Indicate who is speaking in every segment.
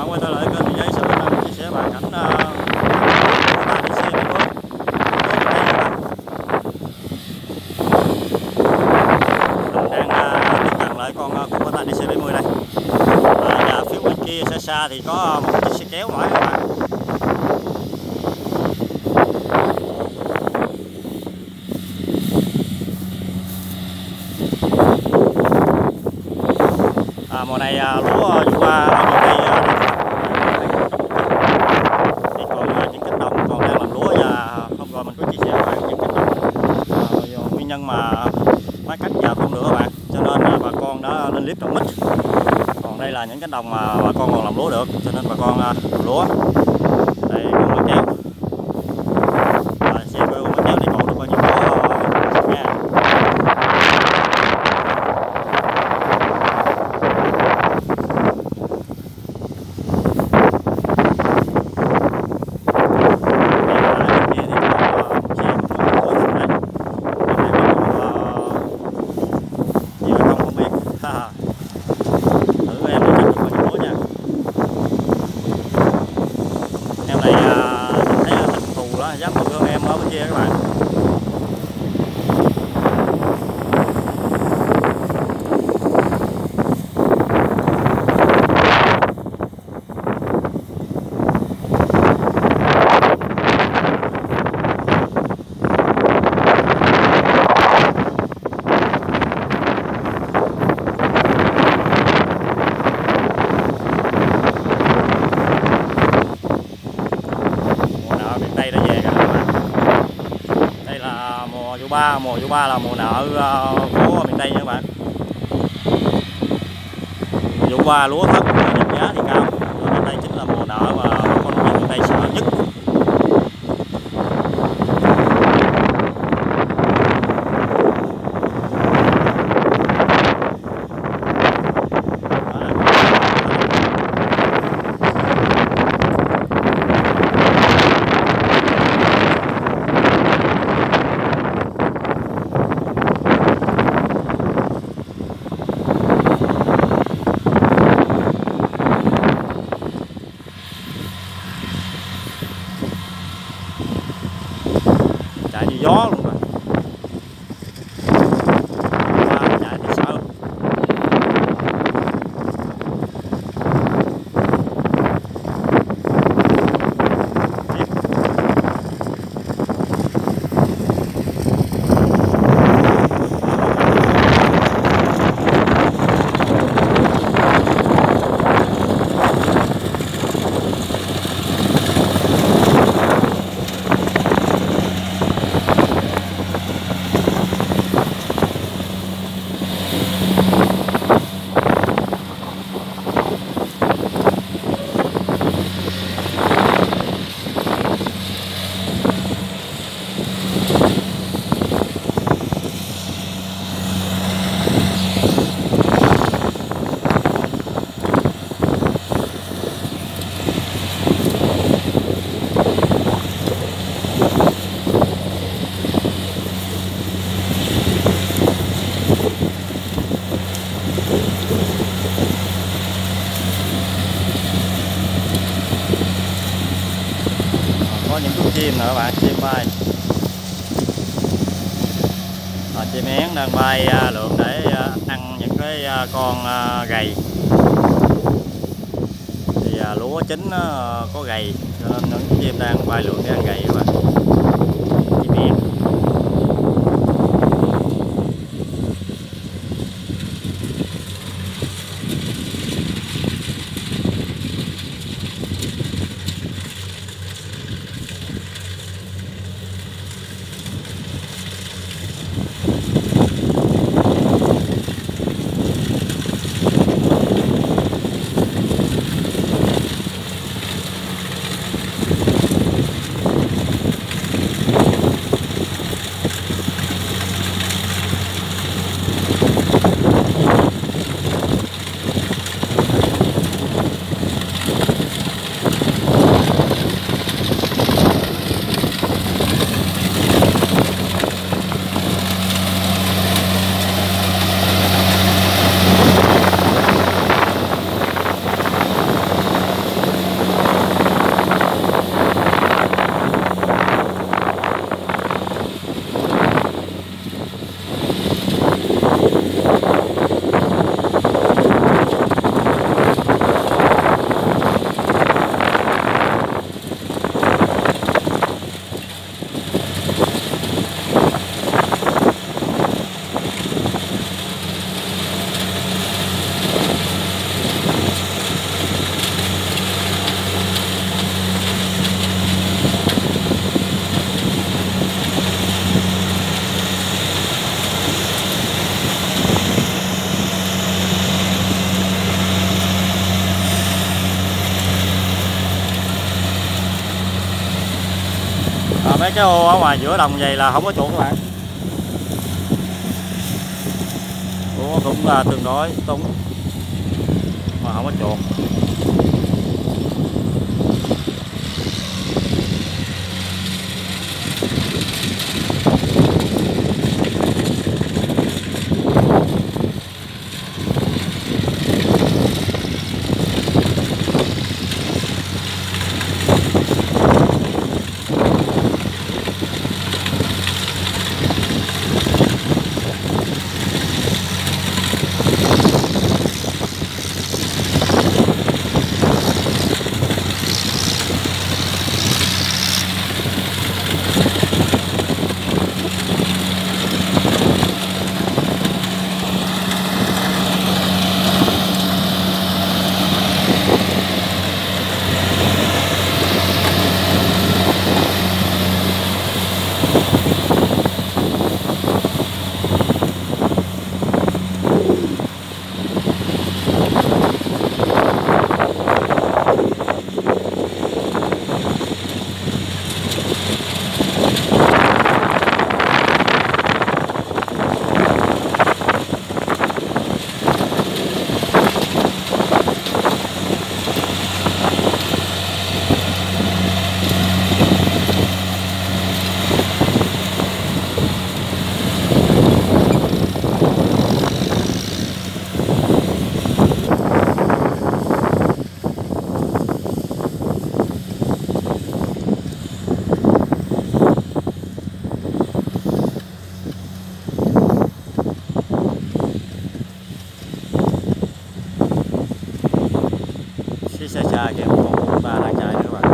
Speaker 1: bạn quay trở lại kênh Giang Ky Sư, mình chia sẻ bạn cảnh Kubota đi xe này luôn. Mình đang tiếp cận lại con Kubota đi xe 70 đây. Và phía bên kia xa xa thì có một chiếc xe kéo nữa các bạn. Mùa này lúa vụ qua đây thì còn những cánh đồng còn đang làm lúa, và hôm rồi mình có chia sẻ với bạn những cánh đồng nguyên nhân mà máy cắt giờ không nữa các bạn, cho nên bà con đã lên clip trong mít. Còn đây là những cánh đồng mà bà con còn làm lúa được, cho nên bà con làm lúa. Đây con máy kéo, xe con máy kéo đi còn được bao nhiêu lúa nha. Dám một gương em ở bên kia các bạn. Mùa vụ 3 là mùa nợ của miền Tây nha các bạn. Vụ qua lúa thấp, nhập giá thì cao, nên đây chính là mùa nợ mà con nông dân miền Tây sợ nhất. Chạy như gió luôn rồi. Chạy thì sợ. Có những chú chim nữa các bạn, chim bay, chim én đang bay lượn để ăn những cái con gầy. Thì lúa chín nó có gầy, cho nên những chim đang bay lượn để ăn gầy các bạn. Chim én. mấy cái ô ở ngoài giữa đồng vậy là không có chuột các bạn. Lúa cũng là tương đối túng mà không có chuột. Xa xa kìa, còn 3 làng chài nữa các bạn.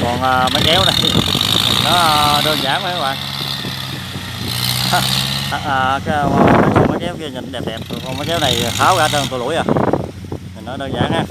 Speaker 1: Còn máy kéo này nó đơn giản mấy các bạn. Cái máy kéo kia nhìn đẹp đẹp, còn máy kéo này tháo ra trơn tôi lũi à, nhìn nó đơn giản ha.